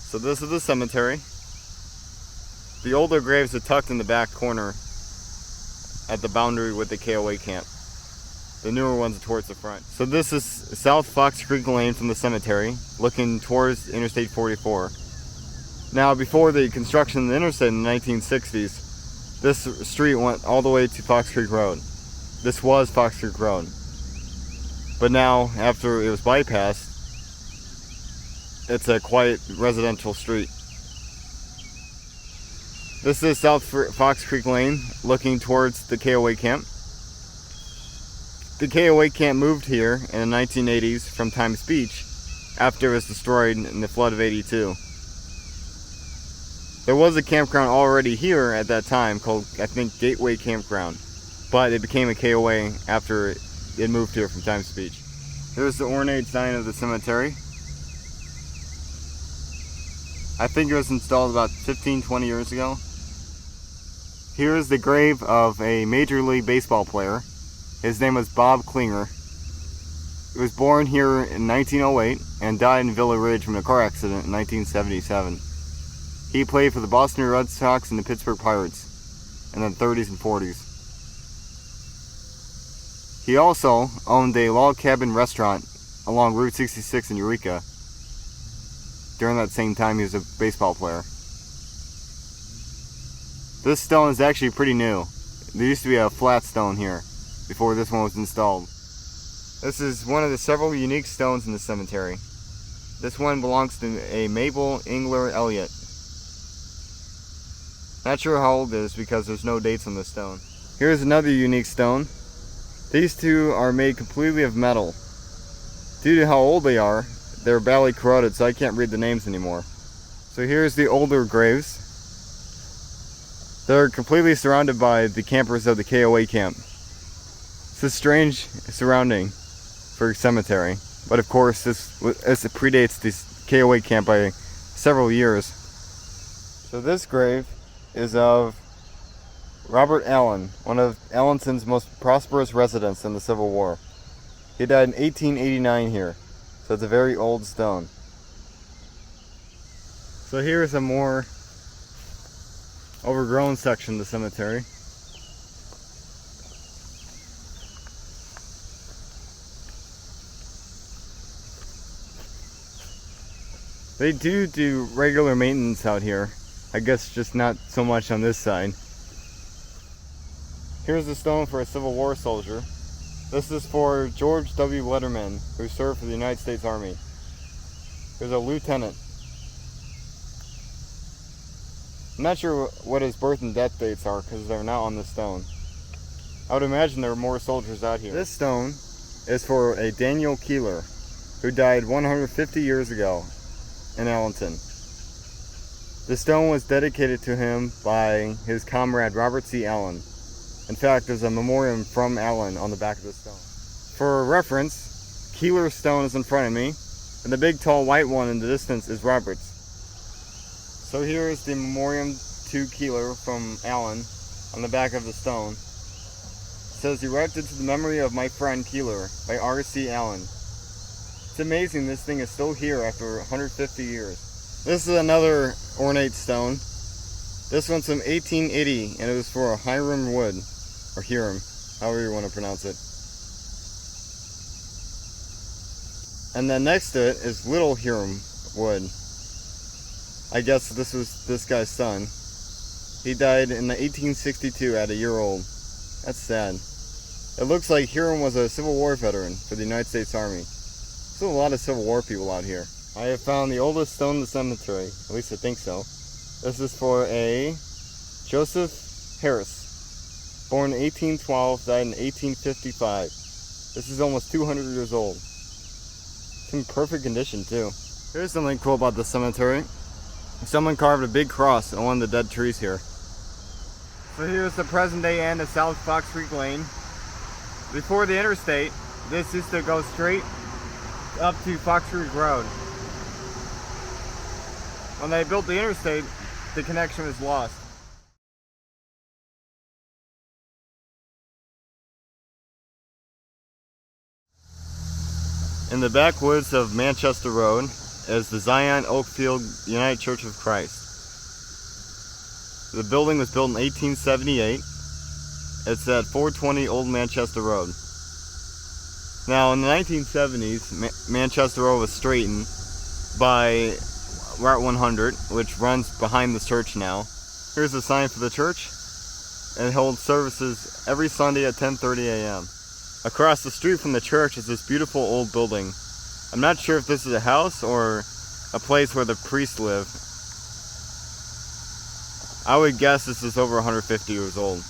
So this is the cemetery. The older graves are tucked in the back corner at the boundary with the KOA camp. The newer ones are towards the front. So this is South Fox Creek Lane from the cemetery, looking towards Interstate 44. Now, before the construction of the interstate in the 1960s, this street went all the way to Fox Creek Road. This was Fox Creek Road. But now, after it was bypassed, it's a quiet residential street. This is South Fox Creek Lane, looking towards the KOA camp. The KOA camp moved here in the 1980s from Times Beach after it was destroyed in the flood of '82. There was a campground already here at that time called, I think, Gateway Campground, but it became a KOA after it moved here from Times Beach. Here's the ornate sign of the cemetery. I think it was installed about 15-20 years ago. Here is the grave of a Major League Baseball player. His name was Bob Klinger. He was born here in 1908 and died in Villa Ridge from a car accident in 1977. He played for the Boston Red Sox and the Pittsburgh Pirates in the 30s and 40s. He also owned a log cabin restaurant along Route 66 in Eureka. During that same time, he was a baseball player. This stone is actually pretty new. There used to be a flat stone here before this one was installed. This is one of the several unique stones in the cemetery. This one belongs to a Mabel Engler Elliott. Not sure how old it is because there's no dates on this stone. Here's another unique stone. These two are made completely of metal. Due to how old they are, they're badly corroded, so I can't read the names anymore. So here's the older graves. They're completely surrounded by the campers of the KOA camp. It's a strange surrounding for a cemetery, but of course this predates the KOA camp by several years. So this grave is of Robert Allen, one of Allenton's most prosperous residents in the Civil War. He died in 1889 here, so it's a very old stone. So here's a more overgrown section of the cemetery. They do regular maintenance out here. I guess just not so much on this side. Here's a stone for a Civil War soldier. This is for George W. Letterman, who served for the United States Army. There's a lieutenant. I'm not sure what his birth and death dates are because they're not on the stone. I would imagine there are more soldiers out here. This stone is for a Daniel Keeler, who died 150 years ago in Allenton. The stone was dedicated to him by his comrade Robert C. Allen. In fact, there's a memoriam from Allen on the back of the stone. For reference, Keeler's stone is in front of me, and the big tall white one in the distance is Robert's. So here is the memoriam to Keeler from Allen on the back of the stone. It says, "Erected to the memory of my friend Keeler by R.C. Allen." It's amazing this thing is still here after 150 years. This is another ornate stone. This one's from 1880, and it was for a Hiram Wood, or Hiram, however you want to pronounce it. And then next to it is Little Hiram Wood. I guess this was this guy's son. He died in 1862 at a year old. That's sad. It looks like Hiram was a Civil War veteran for the United States Army. There's a lot of Civil War people out here. I have found the oldest stone in the cemetery, at least I think so. This is for a Joseph Harris, born in 1812, died in 1855. This is almost 200 years old. It's in perfect condition too. Here's something cool about the cemetery. Someone carved a big cross on one of the dead trees here. So here's the present day end of South Fox Creek Lane. Before the interstate, this used to go straight up to Fox Creek Road. When they built the interstate, the connection was lost. In the backwoods of Manchester Road, is the Zion Oakfield United Church of Christ. The building was built in 1878. It's at 420 Old Manchester Road. Now, in the 1970s, Manchester Road was straightened by Route 100, which runs behind the church now. Here's a sign for the church. It holds services every Sunday at 10:30 a.m. Across the street from the church is this beautiful old building. I'm not sure if this is a house or a place where the priests live. I would guess this is over 150 years old.